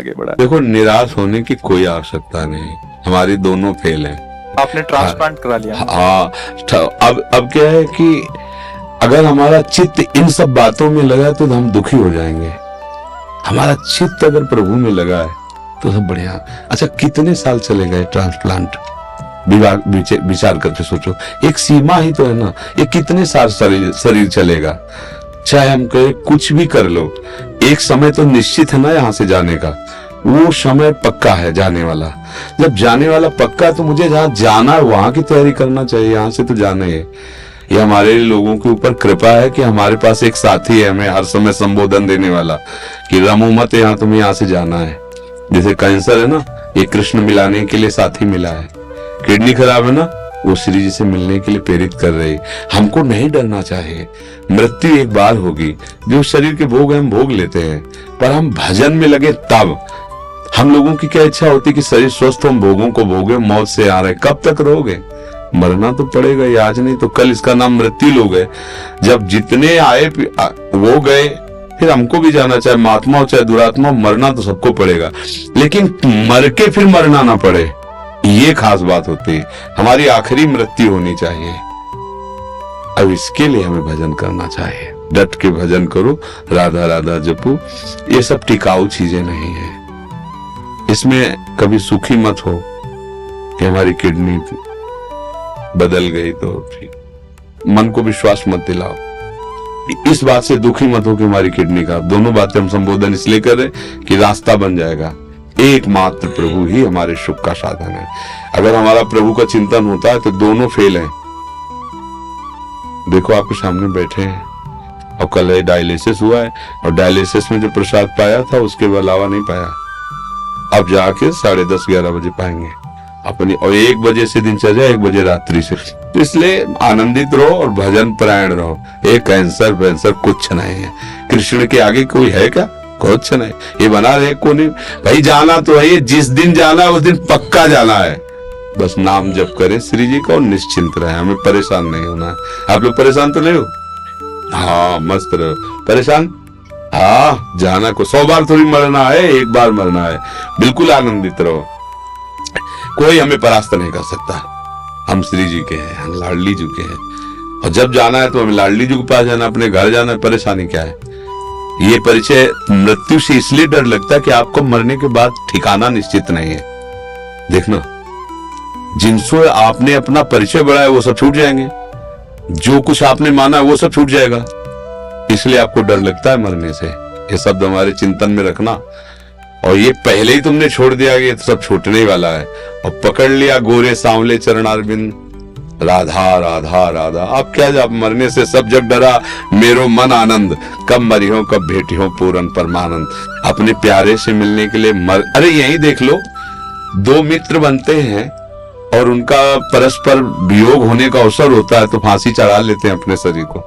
आगे बढ़ा? देखो, निराश होने की कोई आवश्यकता नहीं, हमारी दोनों फेल हैं। आपने ट्रांसप्लांट करा लिया? हाँ, अब क्या है कि अगर हमारा चित्त इन सब बातों में लगा तो हम दुखी हो जाएंगे। हमारा चित्त अगर प्रभु में लगा है तो सब बढ़िया। अच्छा, कितने साल चलेगा ये ट्रांसप्लांट? विचार करके सोचो, एक सीमा ही तो है ना। ये कितने साल शरीर चलेगा? चाहे हम कहे कुछ भी कर लो, एक समय तो निश्चित है ना यहाँ से जाने का। वो समय पक्का है जाने वाला। जब जाने वाला पक्का है तो मुझे जहाँ जाना है वहां की तैयारी करना चाहिए। यहाँ से तो जाना ही है। ये हमारे लोगों के ऊपर कृपा है कि हमारे पास एक साथी है हमें हर समय संबोधन देने वाला कि रमो मत, यहाँ तुम्हें यहाँ से जाना है। जैसे कैंसर है ना, ये कृष्ण मिलाने के लिए साथी मिला है। किडनी खराब है ना, वो श्री जी से मिलने के लिए प्रेरित कर रही। हमको नहीं डरना चाहिए। मृत्यु एक बार होगी, जो शरीर के भोग हम भोग लेते हैं, पर हम भजन में लगे तब। हम लोगों की क्या इच्छा होती कि शरीर स्वस्थ हो, हम भोगों को भोगे, मौत से आ रहे। कब तक रहोगे? मरना तो पड़ेगा ही, आज नहीं तो कल। इसका नाम मृत्यु लोग है। जब जितने आए वो गए, फिर हमको भी जाना, चाहे महात्मा हो चाहे दुरात्मा, मरना तो सबको पड़ेगा। लेकिन मर के फिर मरना ना पड़े, ये खास बात होती है। हमारी आखिरी मृत्यु होनी चाहिए। अब इसके लिए हमें भजन करना चाहिए। डट के भजन करो, राधा राधा जपो। ये सब टिकाऊ चीजें नहीं है। इसमें कभी सुखी मत हो कि हमारी किडनी बदल गई तो फिर मन को विश्वास मत दिलाओ। इस बात से दुखी मत हो कि हमारी किडनी का। दोनों बातें हम संबोधन इसलिए कर रहे कि रास्ता बन जाएगा। एकमात्र प्रभु ही हमारे सुख का साधन है। अगर हमारा प्रभु का चिंतन होता है तो दोनों फेल हैं। देखो, आपके सामने बैठे हैं और कल डायलिसिस हुआ है, और डायलिसिस में जो प्रसाद पाया था उसके अलावा नहीं पाया। अब जाके 10:30-11 बजे पाएंगे अपनी, और 1 बजे से दिनचर्या, 1 बजे रात्रि से। तो इसलिए आनंदित रहो और भजन परायण रहो। एक कैंसर वैंसर कुछ नहीं है। कृष्ण के आगे कोई है क्या? कुछ नहीं। ये बना रहे को नहीं भाई। जाना तो है, जिस दिन जाना है उस दिन पक्का जाना है। बस नाम जप करें श्री जी का और निश्चिंत रहे। हमें परेशान नहीं होना है। आप लोग परेशान तो नहीं हो? हाँ, मस्त रहो। परेशान? हाँ, जाना को 100 बार थोड़ी मरना है, एक बार मरना है। बिल्कुल आनंदित रहो। कोई हमें परास्त नहीं कर सकता। हम श्री जी के हैं, हम लाडली जी के हैं। और जब जाना है तो हमें लाडली जी के पास जाना, अपने घर जाना है। परेशानी क्या है? ये परिचय मृत्यु से इसलिए डर लगता है कि आपको मरने के बाद ठिकाना निश्चित नहीं है। देखना, जिनसे आपने अपना परिचय बढ़ाया वो सब छूट जाएंगे। जो कुछ आपने माना वो सब छूट जाएगा। इसलिए आपको डर लगता है मरने से। ये शब्द हमारे चिंतन में रखना। और ये पहले ही तुमने छोड़ दिया कि ये सब छूटने ही वाला है, और पकड़ लिया गोरे सांवले चरणारविंद, राधा राधा राधा। अब क्या, जब मरने से सब जग डरा मेरो मन आनंद, कब मरियो कब भेटियो पूरन परमानंद। अपने प्यारे से मिलने के लिए अरे यही देख लो, 2 मित्र बनते हैं और उनका परस्पर वियोग होने का अवसर होता है तो फांसी चढ़ा लेते हैं अपने शरीर को,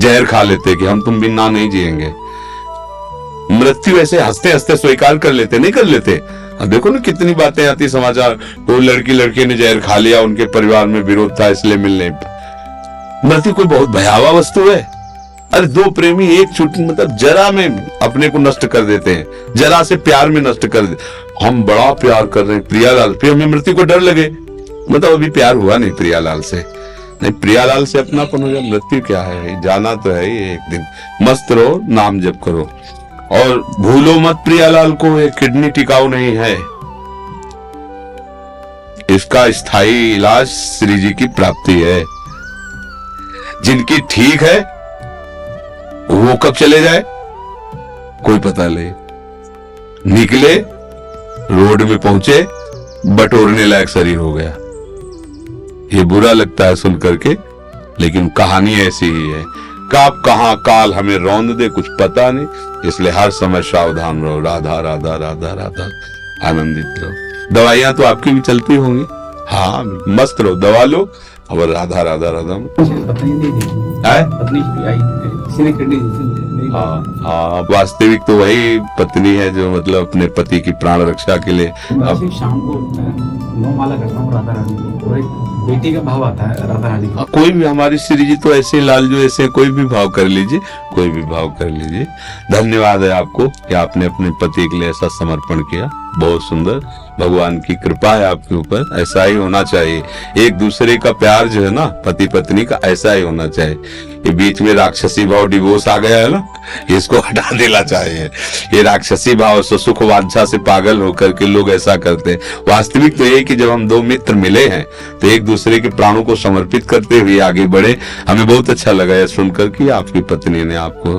जहर खा लेते हैं कि हम तुम बिना नहीं जिएंगे। मृत्यु ऐसे हंसते हंसते स्वीकार कर लेते, नहीं कर लेते? अब देखो ना कितनी बातें आती समाचार, तो लड़की ने जहर खा लिया, उनके परिवार में विरोध था इसलिए मिलने। मृत्यु कोई बहुत भयावह वस्तु है। अरे 2 प्रेमी एक छुट्टी मतलब जरा में अपने को नष्ट कर देते हैं, जरा से प्यार में नष्ट कर देते। हम बड़ा प्यार कर रहे हैं प्रियालाल, फिर हमें मृत्यु को डर लगे, मतलब अभी प्यार हुआ नहीं प्रियालाल से। नहीं, प्रियालाल से अपनापन हो जाए। मृत्यु क्या है? जाना तो है ही एक दिन। मस्त रहो, नाम जप करो और भूलो मत प्रियालाल को। ये किडनी टिकाऊ नहीं है। इसका स्थायी इलाज श्री जी की प्राप्ति है। जिनकी ठीक है वो कब चले जाए कोई पता नहीं। निकले, रोड में पहुंचे, बटोरने लायक शरीर हो गया। ये बुरा लगता है सुन करके, लेकिन कहानी ऐसी ही है। कब कहां काल हमें रौंद दे कुछ पता नहीं। इसलिए हर समय सावधान रहो। राधा राधा राधा राधा, आनंदित रहो। दवाइयां तो आपकी भी चलती होंगी। हाँ, मस्त रहो, दवा लो और राधा राधा राधा। हाँ, वास्तविक तो वही पत्नी है जो मतलब अपने पति की प्राण रक्षा के लिए। अब शाम को 9 माला करता हूँ राधा रानी को, और एक बेटी का भाव आता है राधा रानी का। कोई भी हमारी श्री जी तो ऐसे लाल जो ऐसे कोई भी भाव कर लीजिए, कोई भी भाव कर लीजिए। धन्यवाद है आपको कि आपने अपने पति के लिए ऐसा समर्पण किया, बहुत सुंदर। भगवान की कृपा है आपके ऊपर, ऐसा ही होना चाहिए। एक दूसरे का प्यार जो है ना पति पत्नी का, ऐसा ही होना चाहिए। ये बीच में राक्षसी भाव डिवोर्स आ गया है ना, इसको हटा देना चाहिए। ये राक्षसी भाव से सुख वांछा से पागल होकर के लोग ऐसा करते हैं। वास्तविक तो ये कि जब हम दो मित्र मिले हैं तो एक दूसरे के प्राणों को समर्पित करते हुए आगे बढ़े। हमें बहुत अच्छा लगा यह सुनकर कि आपकी पत्नी ने आपको